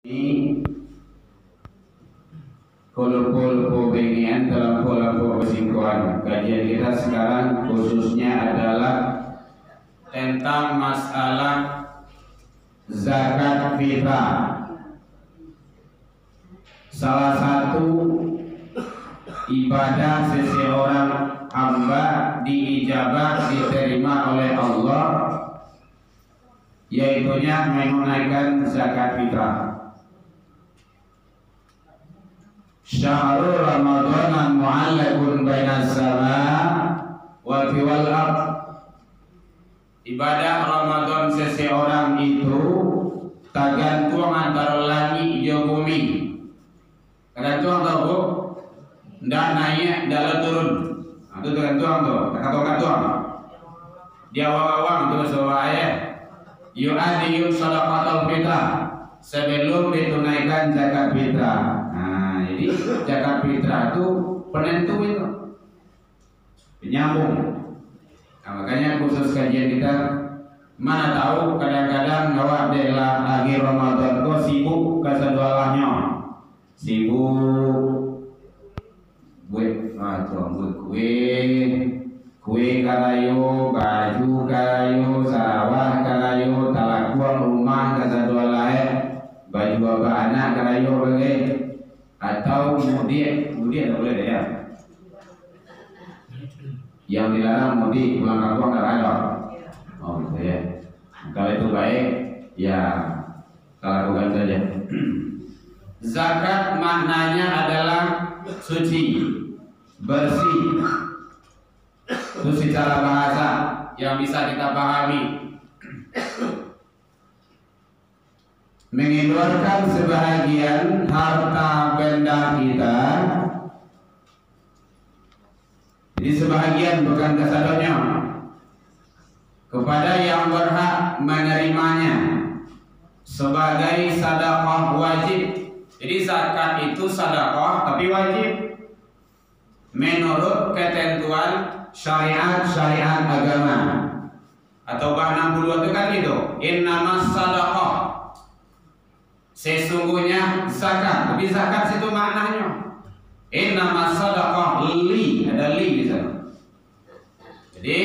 Ini kolom-kolom pengen dalam kolom persingkuhan. Kajian kita sekarang khususnya adalah tentang masalah zakat fitrah. Salah satu ibadah seseorang hamba diijabah diterima oleh Allah, yaitunya menunaikan zakat fitrah. Syahrul Ramadan mu'allaqun bainas sama' wa wal ard. Ibadah Ramadan seseorang itu tergantung antara langit dan bumi. Tergantung tau bu, ndak naik, ndak turun. Itu tergantung tuh, tergantung. Dia awang tuh soalnya. Yu'adiyun sadaqatul fitrah sebelum ditunaikan zakat fitrah. Jadi zakat fitrah itu penentu itu penyambung. Nah, makanya khusus kajian kita, mana tahu kadang-kadang bahwa adalah akhir Ramadan kok sibuk kesedualahnya, sibuk kue karayo, baju karayo, sarawah karayo, talakuan rumah kesedualah, baju apa anak karayo bagai atau mudik tak boleh ya. Yang dilarang mudik pulang kampung nggak ada. Oh gitu ya. Kalau itu baik ya lakukan saja. Zakat maknanya adalah suci, bersih. Itu secara bahasa yang bisa kita pahami. Mengeluarkan sebahagian harta benda kita. Jadi sebahagian bukan keseluruhannya kepada yang berhak menerimanya sebagai sedekah wajib. Jadi zakat itu sedekah tapi wajib menurut ketentuan syariat agama. Atau bah 62 itu kan gitu. Innamas sadaqah, sesungguhnya zakat. Tapi zakat itu maknanya innamas sadaqah li, ada li di sana. Jadi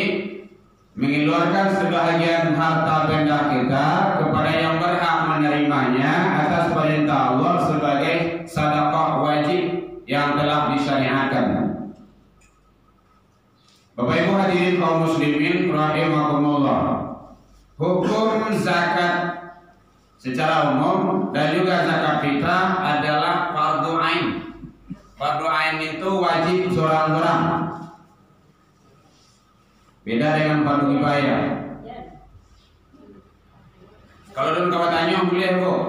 mengeluarkan sebahagian harta benda kita kepada yang berhak menerimanya atas perintah Allah sebagai sedekah wajib yang telah disyariatkan. Bapak Ibu hadirin kaum muslimin rahimakumullah. Hukum zakat secara umum dan juga zakat fitrah adalah fardu ain. Fardu ain itu wajib seorang-seorang. Beda dengan fardu kifayah. Kalau dalam kawatannya boleh kok.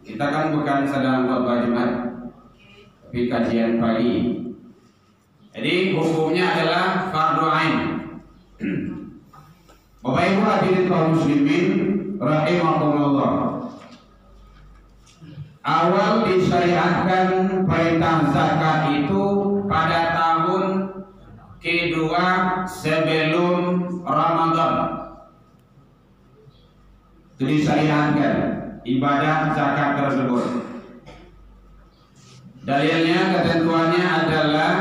Kita kan bukan sedang khutbah Jumat, tapi kajian pagi. Jadi hukumnya adalah fardu ain. Bapak Ibu hadirin kaum muslimin rahimakumullah. Awal disyariatkan perintah zakat itu pada tahun kedua sebelum Ramadan. Itu disyariatkan ibadah zakat tersebut. Dalilnya ketentuannya adalah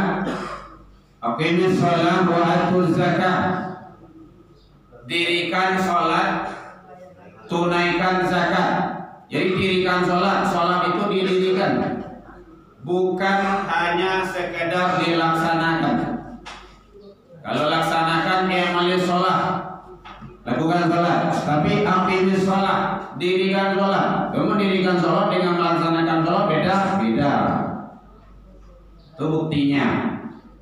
aqimis shalah wa atuz zakat. Dirikan salat, tunaikan zakat. Jadi dirikan sholat itu didirikan, bukan hanya sekedar dilaksanakan. Kalau laksanakan amalis sholat, lakukan sholat. Tapi aqimis sholat, dirikan sholat. Kamu dirikan sholat dengan melaksanakan sholat beda. Itu buktinya.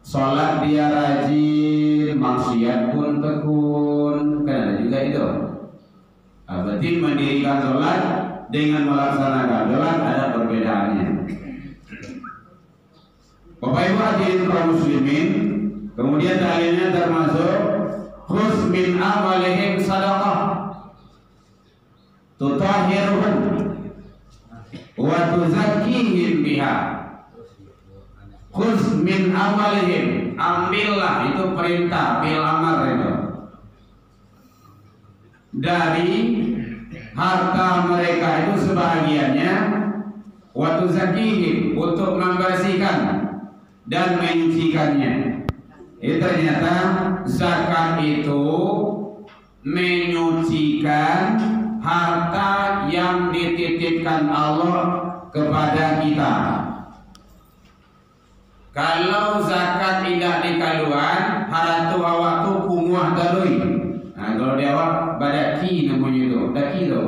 Sholat dia rajin, maksiat pun tekun. Kan ada juga itu. Berarti mendirikan sholat dengan melaksanakan sholat ada perbedaannya. Bapak Ibu hadirin kaum muslimin, kemudian dalilnya termasuk khudz min amwalihim sadaqah tutahhiruhum wa tuzakkihim biha. Khudz min amwalihim, ambillah, itu perintah bil amar itu, dari harta mereka itu sebahagiannya waktu zakihim untuk membersihkan dan menyucikannya. Ternyata zakat itu menyucikan harta yang dititipkan Allah kepada kita. Kalau zakat tidak dikaluan, haratu awak tu kumuah dalui. Nah, kalau dia awak badaki namanya itu, daki tu.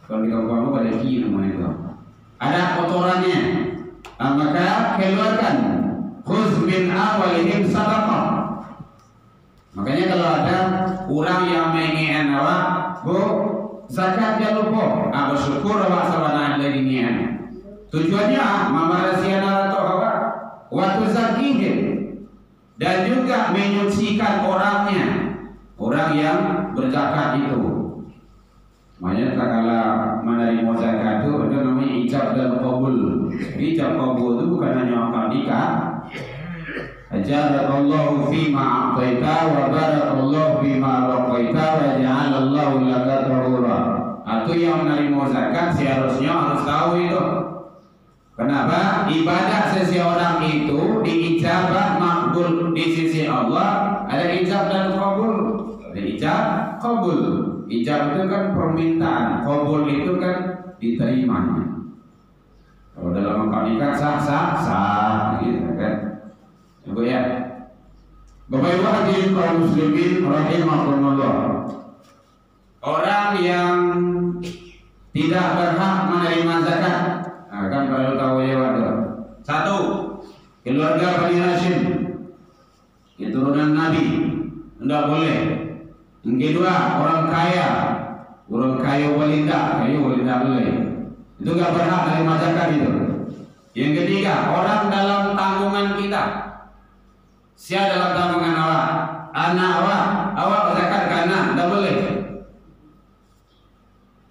Kalau di kampung badaki namanya itu. Ada kotorannya, maka keluarkan. Khuz min awalihim sadaqah. Makanya kalau ada orang yang mengingat awak, bu zakat jangan lupa. Bersyukur awak sabana lagi niat. Tujuannya memerhatikan atau awak waktu zakihim dan juga menyucikan orangnya, orang yang berzakat itu. Makanya kala menerima zakat itu ada namanya ijab dan qabul. Ijab qabul itu bukan hanya akad nikah. Ajarakallahu fima a'taita wa barakallahu fima waqaita wa ja'alallahu laka tahura. Itu yang menerima zakat seharusnya harus tahu itu. Kenapa? Ibadah seseorang itu diijabah makbul di sisi Allah, ada ijab dan qabul. Ada ijab, qabul. Ijab itu kan permintaan, qabul itu kan diterimanya. Kalau dalam akad nikah sah, gitu kan. Ibu ya. Bapak Ibu hadirin kaum muslimin rahimakumullah. Orang yang tidak berhak menerima zakat, kan perlu tahu ya waduh. Satu, keluarga Bani Hashim, keturunan Nabi, tidak boleh. Yang kedua, orang kaya walinda boleh. Itu nggak berhak menerima zakat itu. Yang ketiga, orang dalam tanggungan kita. Siapa dalam tanggungan awak? Anak awak zakat ke anak, tidak boleh.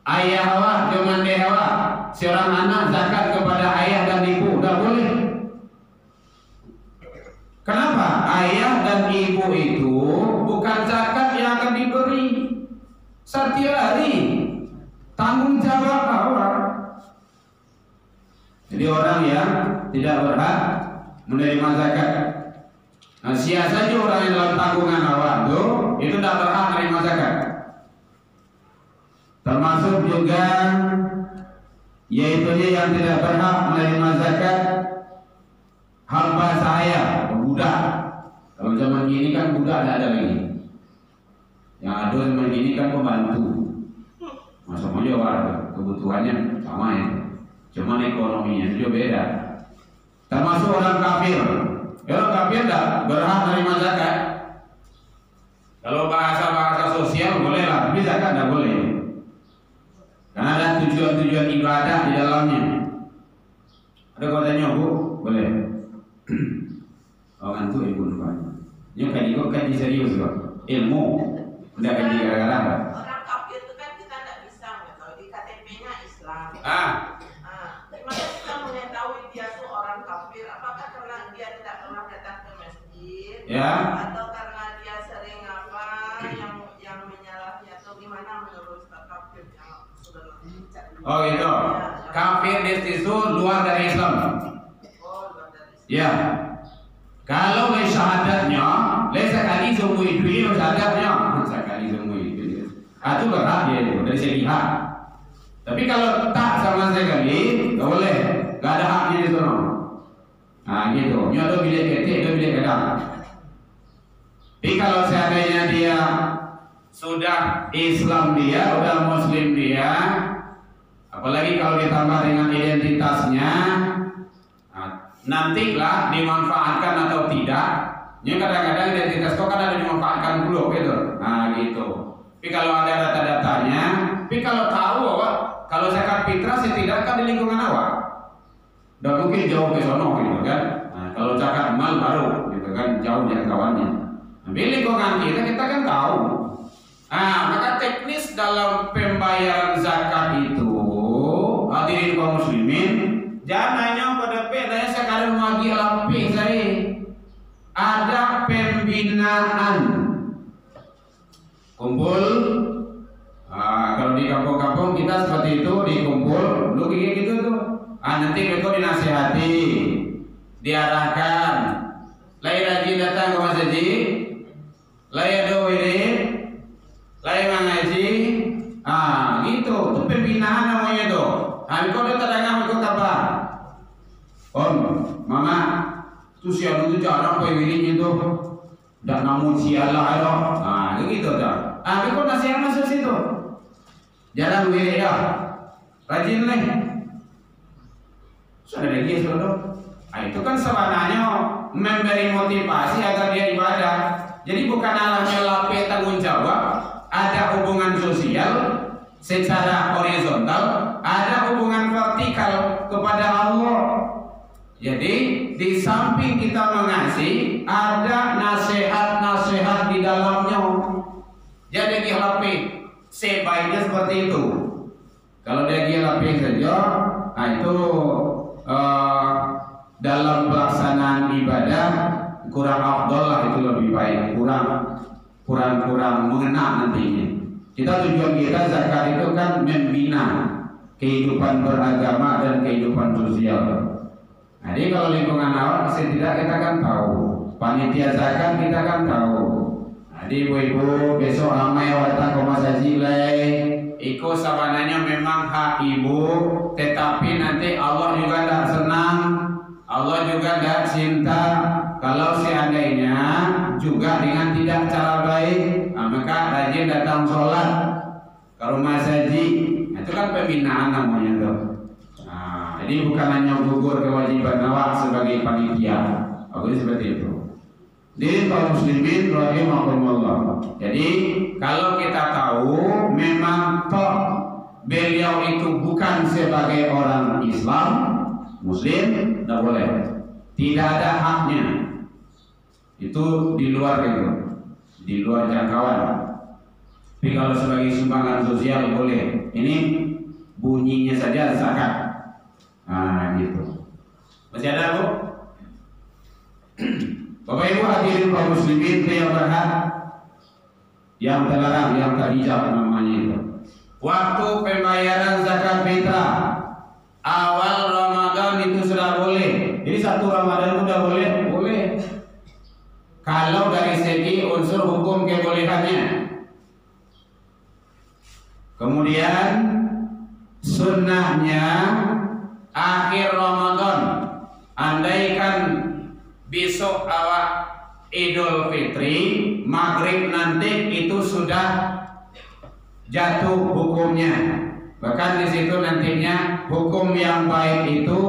Ayah awak, jomande awak, seorang anak zakat kepada ayah dan ibu, tidak boleh. Kenapa? Ayah dan ibu itu bukan zakat yang akan diberi setiap hari, tanggung jawab awak. Jadi orang yang tidak berhak menerima zakat. Nah, siapa saja orang yang dalam tanggungan awak itu tidak berhak menerima zakat. Termasuk juga yaitu yang tidak berhak menerima zakat hamba saya, budak. Kalau zaman ini kan budak tidak ada lagi. Yang ada zaman ini kan pembantu. Masuk aja warga, kebutuhannya sama ya. Cuma ekonominya juga beda. Termasuk orang kafir. Orang kafir tidak berhak menerima zakat. Kalau bahasa sosial boleh lah, tapi zakat tidak boleh. Karena ada tujuan-tujuan ibadah di dalamnya. Ada katanya bu, boleh. Orang itu ibu lupa. Ini kaji serius kok. Ilmu, tidak kaji gara-gara. Orang kafir itu kan kita tidak bisa mengetahui di KTP-nya Islam. Gimana kita mengetahui dia itu orang kafir? Apakah karena dia tidak pernah datang ke masjid? Ya. Atau karena dia sering apa yang menyalahnya atau gimana menurut kafir yang sudah Oh gitu. Kafir itu luar dari Islam. Oh, luar dari Islam. Ya. Kalau syahadatnya, sekali semua itu syahadatnya, sekali semua itu. Itu berhak dia itu dari segi hak. Tapi kalau tak sama sekali, tak boleh, tak ada haknya di sana. Nah gitu. Ini ada bilik ketik, ada bilik kedang. Tapi kalau seandainya dia sudah Islam dia, sudah Muslim dia, apalagi kalau ditambah dengan identitasnya, nantilah dimanfaatkan atau tidak. Ini kadang-kadang identitas kok kan ada dimanfaatkan dulu gitu. Nah gitu. Tapi kalau ada data-datanya, tapi kalau tahu awak, kalau zakat fitrah setidak kan di lingkungan awak. Tidak mungkin jauh ke sono gitu kan. Nah, kalau zakat mal baru gitu kan jauh jangkauannya. Nah, di lingkungan kita kan tahu. Nah, maka teknis dalam pembayaran zakat itu, hadirin kaum muslimin, jangan hanya pada pedanya sekarang lagi lapis saya. Ada pembinaan kumpul Kalau di kampung-kampung kita seperti itu, dikumpul, lu kayak gitu tuh. Nanti mereka dinasihati, diarahkan. Lai rajin datang ke masjid, lai ada wirid, lai mengaji, gitu. Itu pembinaan namanya tuh. Kau udah terdengar ikut apa? Om, mama, tuh si anu itu jarang kau wiridnya tuh. Dan namun si Allah ada, gitu tuh. Kau nasihat masuk situ. Jarang wirid ya, rajin nih. Sudah lagi saudara. Itu kan sebenarnya memberi motivasi agar dia ibadah. Jadi bukan hanya lapis tanggung jawab, ada hubungan sosial secara horizontal, ada hubungan vertikal kepada Allah. Jadi di samping kita mengasihi, ada nasihat-nasihat di dalamnya. Jadi dia lapis sebaiknya seperti itu. Kalau dia lapis saja, itu dalam pelaksanaan ibadah kurang afdol lah, itu lebih baik, kurang mengena nantinya. Tujuan kita zakat itu kan membina kehidupan beragama dan kehidupan sosial. Jadi kalau lingkungan awal masih tidak, kita kan tahu panitia zakat, kita kan tahu. Jadi ibu-ibu besok ramai watang komasajilai, ikut sabananya memang hak ibu, tetapi nanti Allah juga tidak senang, Allah juga tidak cinta kalau seandainya juga dengan tidak cara baik. Maka rajin datang sholat ke rumah saji, itu kan pembinaan namanya tuh. Jadi bukan hanya gugur kewajiban awak sebagai panitia, seperti itu. Jadi kaum muslimin rahimakumullah. Jadi kalau kita tahu memang toh beliau itu bukan sebagai orang Islam, Muslim, tidak boleh, tidak ada haknya. Itu di luar itu, di luar jangkauan. Tapi kalau sebagai sumbangan sosial boleh. Ini bunyinya saja zakat. Gitu. Masih ada Bu? Bapak Ibu hadirin kaum muslimin yang berhak, yang terlarang, yang terhijab namanya itu. Waktu pembayaran zakat fitrah awal Ramadan itu sudah boleh. Jadi 1 Ramadan sudah boleh? Boleh. Kalau dari segi unsur hukum kebolehannya. Kemudian sunnahnya akhir Ramadan. Andaikan besok awak Idul Fitri maghrib nanti itu sudah jatuh hukumnya. Bahkan di situ nantinya hukum yang baik itu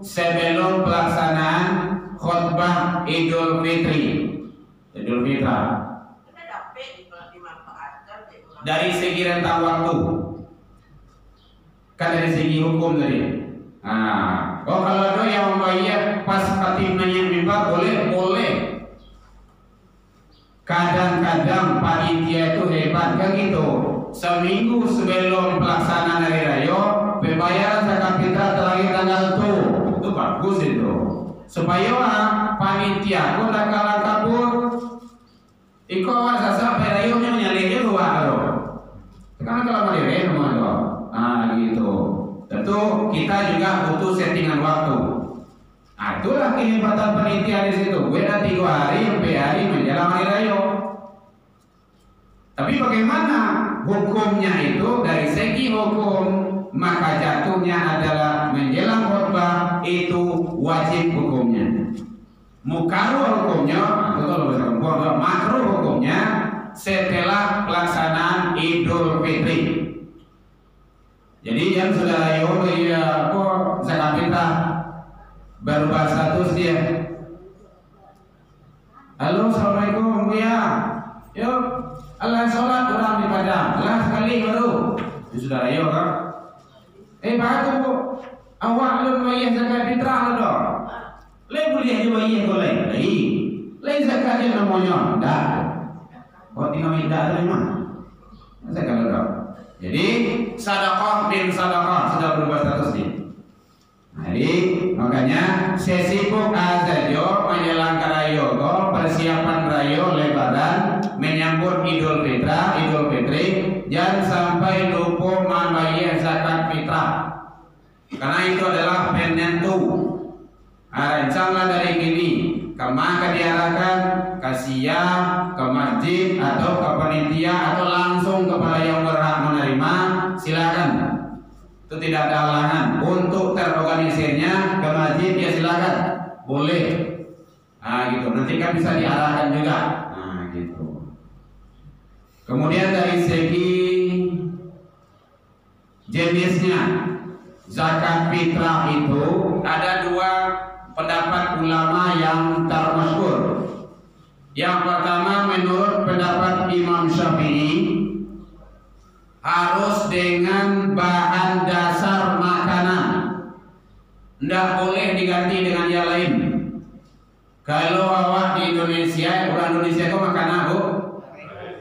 sebelum pelaksanaan khutbah Idul Fitri, Idul Fitra. Dari segi rentang waktu, kan dari segi hukum tadi. Kalau ada yang membayar pas khatimnya mimbar boleh. Kadang-kadang panitia itu hebat kan gitu. Seminggu sebelum pelaksanaan hari raya, pembayaran zakat fitrah terakhir tanggal itu bagus itu. Supaya panitia pun tak kalah kabur. Iko awak sasa perayanya menyalihnya luar loh. Sekarang kalau mau direm gitu. Tentu kita juga butuh settingan waktu. Itulah kehebatan panitia di situ. Gue nanti 3 hari, 4 hari menjelang hari raya. Tapi bagaimana hukumnya itu dari segi hukum, maka jatuhnya adalah menjelang khutbah itu wajib hukumnya. Mukaruh hukumnya, atau kalau bahasa perempuan makruh hukumnya setelah pelaksanaan Idul Fitri. Jadi yang sudah kok zakat fitrah berubah status dia. Halo, assalamualaikum Bu ya. Yuk, Allah sholat orang di Padang. Allah sekali baru. Ini sudah ayo kan? Bagus Bu. Awak belum bayar zakat fitrah loh. Lei boleh aja bayar boleh. Lei zakatnya namanya dah. Kok tinggal minta aja mah. Zakat loh. Jadi sedekah bin sedekah sudah berubah statusnya. Jadi makanya sesibuk aja menjelang rayo, persiapan rayo lebaran menyambut Idul Fitri, jangan sampai karena itu adalah penentu. Rencana dari kini kemana diarahkan, ke siang, ke masjid atau ke panitia atau langsung kepada yang berhak menerima, silakan. Itu tidak ada halangan. Untuk terorganisirnya ke masjid ya silakan, boleh. Nah gitu, nanti kan bisa diarahkan juga. Nah gitu. Kemudian dari segi jenisnya zakat fitrah itu ada dua pendapat ulama yang termasyhur. Yang pertama menurut pendapat Imam Syafi'i harus dengan bahan dasar makanan, tidak boleh diganti dengan yang lain. Kalau awak di Indonesia, orang Indonesia itu makan apa?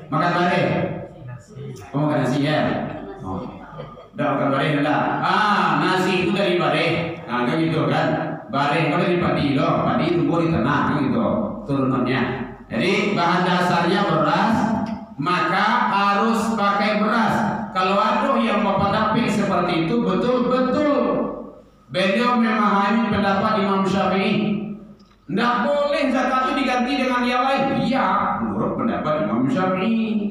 Makan bareng. Oh, makan nasi ya? Oh. Udah makan bareng enggak? Nasi itu dari bareng. Nah, kan gitu kan. Bareng kalau dari padi loh, padi tumbuh di tanah kan gitu turunannya. Jadi bahan dasarnya beras, maka harus pakai beras. Kalau ada yang berpendapat seperti itu betul-betul beliau memahami pendapat Imam Syafi'i. Tidak boleh zakat itu diganti dengan yang lain. Iya, menurut pendapat Imam Syafi'i.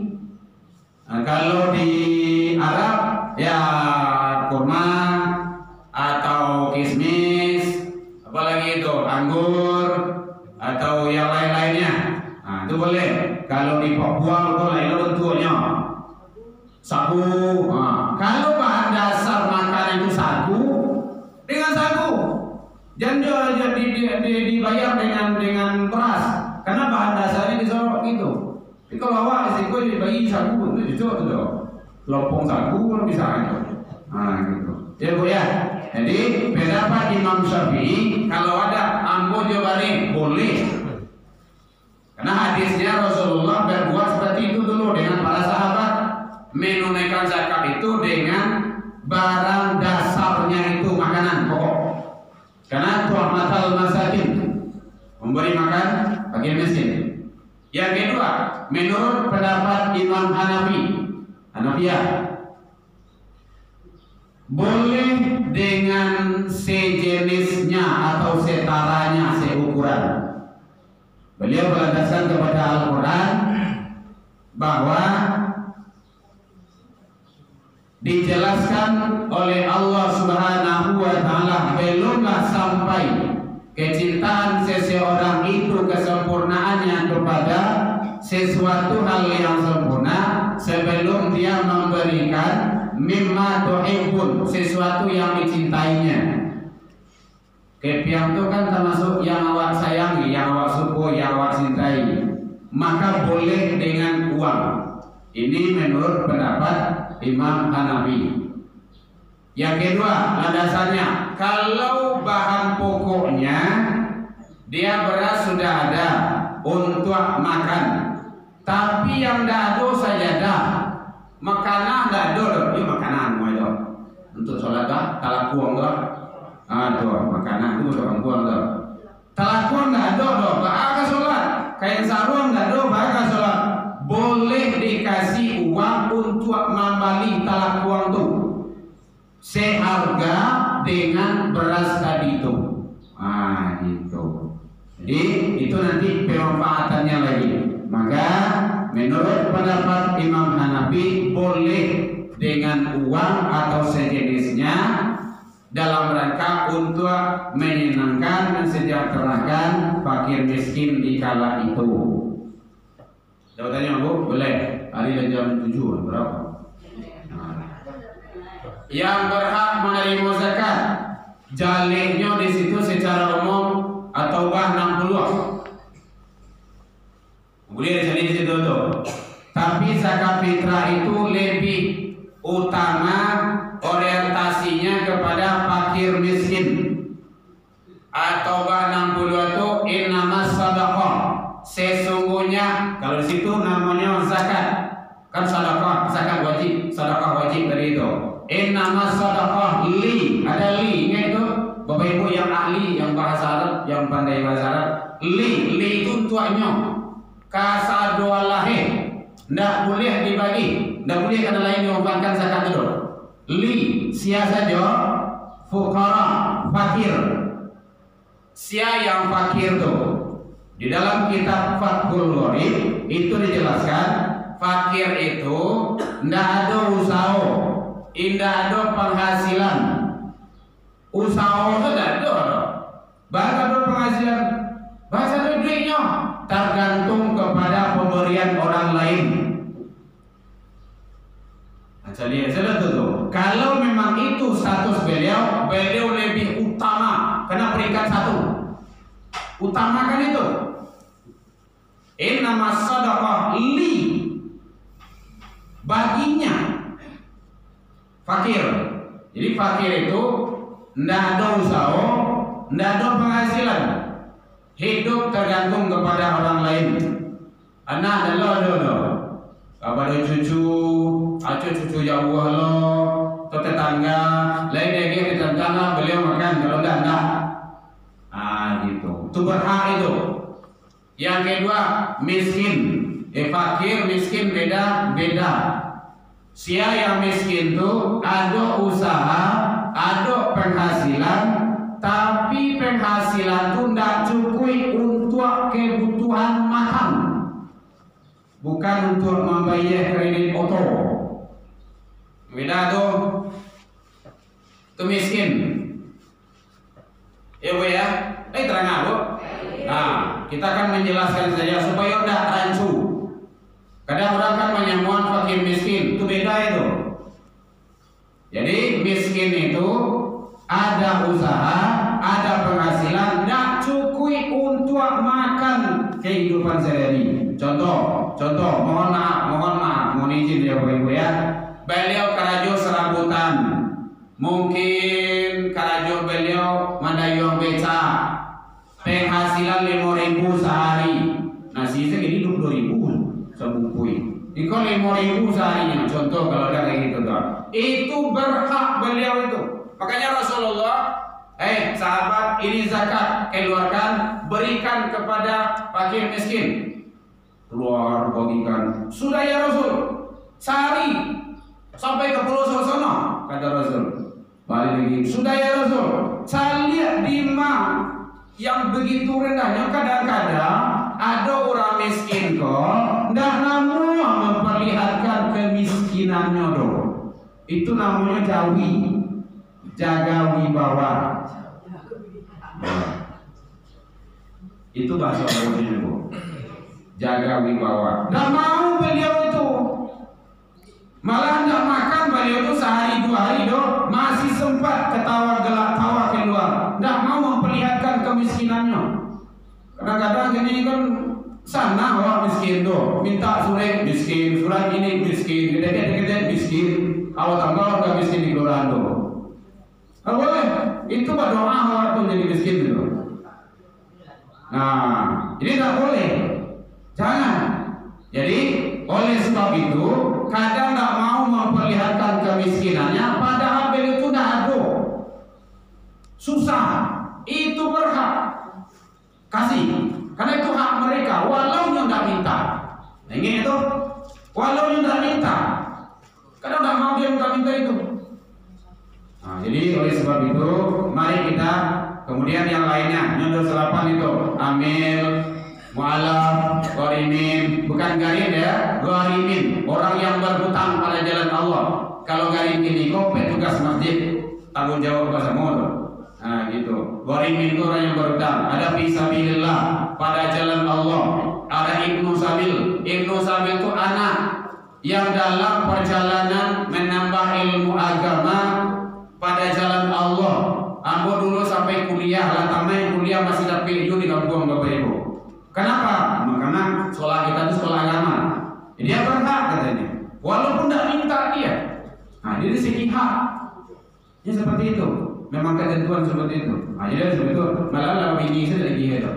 Nah, kalau di Arab ya kurma atau kismis, apalagi itu anggur atau yang lain-lainnya. Nah, itu boleh. Kalau di Papua itu lain bentuknya sagu. Nah, kalau bahan dasar makanan itu sagu, dengan sagu. Jangan dibayar dengan beras, karena bahan dasarnya disorok gitu. Tapi kalau awak risiko dibagi sagu itu justru itu lopong sagu bisa aja. Nah gitu. Ya Bu ya. Jadi pendapat Imam Syafi'i kalau ada ambo jabari boleh. Karena hadisnya Rasulullah berbuat seperti itu dulu dengan para sahabat, menunaikan zakat itu dengan barang dasarnya itu makanan pokok. Karena tu'matal masakin, memberi makan bagi miskin. Yang kedua, menurut pendapat Imam Hanafiyah, boleh dengan sejenisnya atau setaranya, seukuran. Beliau berlandaskan kepada Al-Quran bahwa dijelaskan oleh Allah Subhanahu wa Ta'ala, belumlah sampai kecintaan seseorang itu kesempurnaannya kepada sesuatu hal yang sempurna sebelum dia memberikan mimma tuhibbun, sesuatu yang dicintainya. Kepiang itu kan termasuk yang awak sayangi, yang awak suka, yang awak cintai. Maka boleh dengan uang. Ini menurut pendapat Imam Hanafi. Yang kedua, landasannya kalau bahan pokoknya dia beras sudah ada untuk makan, tapi yang tidak ada saja ada makanan tidak ada, ini makanan itu untuk sholat dah, talakuang dah, makanan itu untuk talakuang dah, talakuang tidak ada dah, bahkan sholat, kain sarung tidak ada, bahkan sholat. Boleh dikasih uang untuk membeli talakuang itu seharga dengan beras tadi itu. Gitu. Jadi itu nanti pemanfaatannya lagi. Maka menurut pendapat Imam Hanafi boleh dengan uang atau sejenisnya dalam rangka untuk menyenangkan dan mensejahterakan fakir miskin di kala itu. Jawabannya Bu, boleh. Hari jam 7 berapa? Yang berhak menerima zakat, jalihnya di situ secara umum atau bah 60. Boleh di situ tuh. Tapi zakat fitrah itu lebih utama orientasinya kepada fakir miskin. Atau bah 60 itu innamas sadaqah. Sesungguhnya kalau di situ namanya zakat, kan sedekah, zakat wajib, sedekah wajib dari itu. Innamas sadaqah li, ada li nya itu Bapak Ibu yang ahli, yang bahasa Arab, yang pandai bahasa Arab. Li itu tuanya kasadualahe, tidak boleh dibagi, tidak boleh kata lain diumpamkan zakat itu. Li sia saja fuqara, fakir. Siapa yang fakir tuh? Di dalam kitab Fathul Gharib itu dijelaskan fakir itu ndak ada usaha, ndak ada penghasilan. Usaha itu ndak ada. Bahkan ada penghasilan, bahasa ada duitnya tergantung kepada pemberian orang lain. Jadi tuh, kalau memang itu status beliau lebih utama karena peringkat 1. Utamakan itu. Innamas shadaqah li, baginya fakir. Jadi fakir itu ndak ada usaha, ndak ada penghasilan. Hidup tergantung kepada orang lain. Anak ada kepada cucu jauh lo, atau tetangga, lain lagi di tetangga beliau makan, kalau enggak. Gitu. Itu berhak itu. Yang kedua, miskin. Fakir, miskin beda. Siapa yang miskin tuh ada usaha, ada penghasilan, tapi penghasilan tuh tidak cukup untuk kebutuhan makan, bukan untuk membayar kredit motor. Beda tuh. Itu miskin. Ya Bu ya. Terang Bu. Nah, kita akan menjelaskan saja supaya tidak rancu. Kadang orang kan menyamuan fakir miskin, itu beda itu. Jadi miskin itu ada usaha, ada penghasilan, tidak cukup untuk makan kehidupan sehari-hari. Contoh, mohon maaf, mohon izin ya Bapak Ibu ya. Beliau karajo serabutan, mungkin karajo beliau mandayong beca, penghasilan 5.000 sehari. Nah sisa ini 20.000 sebungkui. Iko 5.000 seharinya. Contoh kalau ada kayak gitu tuh. Itu berhak beliau itu. Makanya Rasulullah, sahabat ini zakat keluarkan, berikan kepada fakir miskin. Keluar bagikan. Sudah ya Rasul, sehari sampai ke pulau Sosono, kata Rasul. Balik lagi. Sudah ya Rasul, saya lihat di yang begitu rendahnya, kadang-kadang ada orang miskin kok ndak namu memperlihatkan kemiskinannya dong. Itu namanya jaga wibawa. Itu bahasa Arabnya Bu. Jaga wibawa. Ndak mau beliau itu. Malah ndak makan beliau itu sehari 2 hari dong, masih sempat ketawa gelak tawa keluar. Ndak mau memperlihatkan kemiskinannya. Kadang-kadang gini kan sana orang miskin tuh, minta surat miskin, surat ini miskin, gede-gede miskin. Kalau tambah orang miskin di kelurahan tuh. Boleh, itu berdoa orang tuh jadi miskin itu. Nah, ini tak boleh. Jangan. Jadi oleh sebab itu kadang tak mau memperlihatkan kemiskinannya, padahal beliau itu tidak ada. Susah, itu berhak kasih, karena itu hak mereka. Walau yang tidak minta, ingin itu, walau yang tidak minta, kadang tak mau dia minta itu. Nah, jadi oleh sebab itu, mari kita kemudian yang lainnya, nyontoh 8 itu, amil, mu'alaf, gharimin, bukan garim ya, gharimin, orang yang berhutang pada jalan Allah. Kalau garim ini kok petugas masjid, tanggung jawab bahasa mulut. Nah gitu. Gharimin itu orang yang berhutang. Ada fisabilillah, pada jalan Allah. Ada ibnu sabil. Ibnu sabil itu anak yang dalam perjalanan menambah ilmu agama pada jalan Allah. Ambo dulu sampai kuliah, lah tamai kuliah masih dapat di kampung Bapak Ibu. Kenapa? Karena sekolah kita itu sekolah agama. Jadi dia berhak katanya. Walaupun tidak minta dia. Nah, jadi segi hak. Ya seperti itu. Memang ketentuan seperti itu. Nah, jadi seperti itu. Malah lebih ini sudah lagi itu.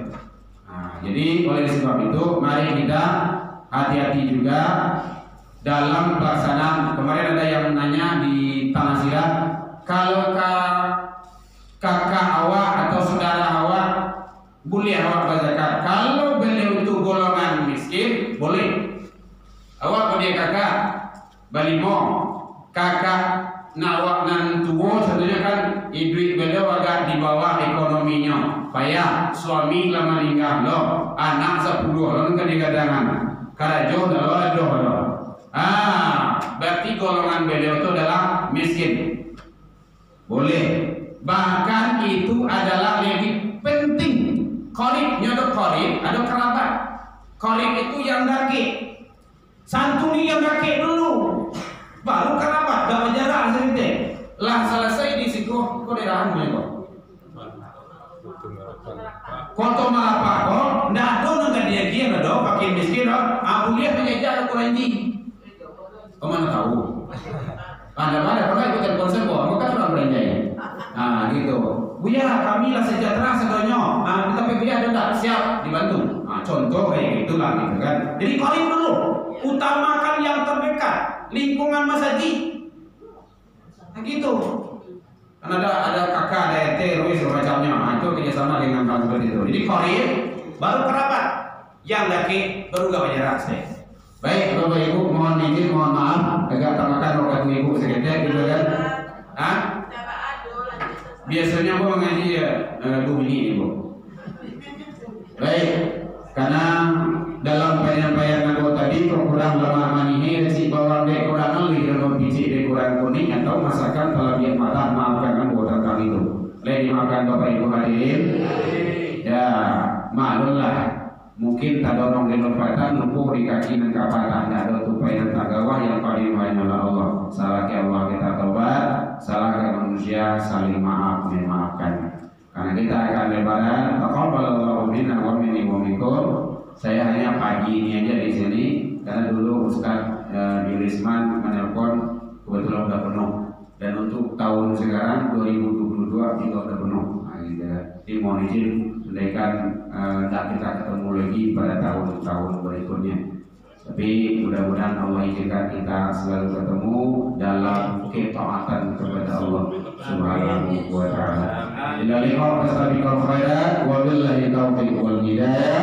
Nah, jadi oleh sebab itu mari kita hati-hati juga dalam pelaksanaan. Kemarin ada yang nanya di Tanah Sirat, kalau kakak awak atau saudara awak boleh awak berzakat. Kalau beliau itu golongan miskin, boleh. Awak punya kakak balimo, kakak nawak nan tuwo, satunya kan duit bawah ekonominya, payah suami lama meninggal lo, anak 10 lo kan digadangan, karajo lo ajo lo. Berarti golongan beliau itu adalah miskin. Boleh. Bahkan itu adalah lebih penting. Qarib, nyodok qarib, ada kerabat. Qarib itu yang daki. Santuni yang daki dulu. Baru kerabat, gak berjarak sedikit. Lah selesai di situ, kok daerah mana kok? Koto malapa kok, ndak ada nggak dia kia nggak pakai miskin kok. Aku lihat penjajar Quran ini. Kau mana tahu? Ada pernah ikut konser kok, maka sudah beranjai. Gitu. Buya, kami lah sejahtera sedonya. Tetapi Buya ada tak siap dibantu. Contoh kayak gitulah gitu kan. Jadi qarib dulu, utamakan yang terdekat, lingkungan masjid. Gitu. Kan ada kakak, ada ete, RW semacamnya. Itu kerjasama dengan hal seperti itu. Jadi qarib, baru kerabat. Yang laki baru gak jarak sih. Baik, Bapak Ibu, mohon izin, mohon maaf, agak tambahkan rokat Ibu sekedar gitu kan. Biasanya gua mengaji ya 2 menit Ibu. Baik, karena dalam penyampaian aku tadi kurang lama manihe si bawang dek kurang lebih dalam biji dek kurang kuning atau masakan kalau dia matang maafkan anggota kami itu. Lain dimaafkan Bapak Ibu hadirin. Ya, maklumlah. Mungkin tak dorong di lupatan numpuk di kaki dan kapatan tak ada tupai dan tagawah yang paling hanyalah Allah. Salah ke Allah kita tobat, salah ke manusia saling maaf memaafkan. Karena kita akan lebaran, taqabbalallahu minna wa minkum. Saya hanya pagi ini aja di sini karena dulu Ustaz Yulisman menelpon kebetulan udah penuh. Dan untuk tahun sekarang 2022 juga udah penuh. Jadi mohon izin sundaikan kita ketemu lagi pada tahun-tahun berikutnya. Tapi mudah-mudahan Allah izinkan kita selalu ketemu dalam ketaatan kepada Allah Subhanahu wa taala. Ila liqa fastabiqul khairat wa billahi taufiq wal hidayah.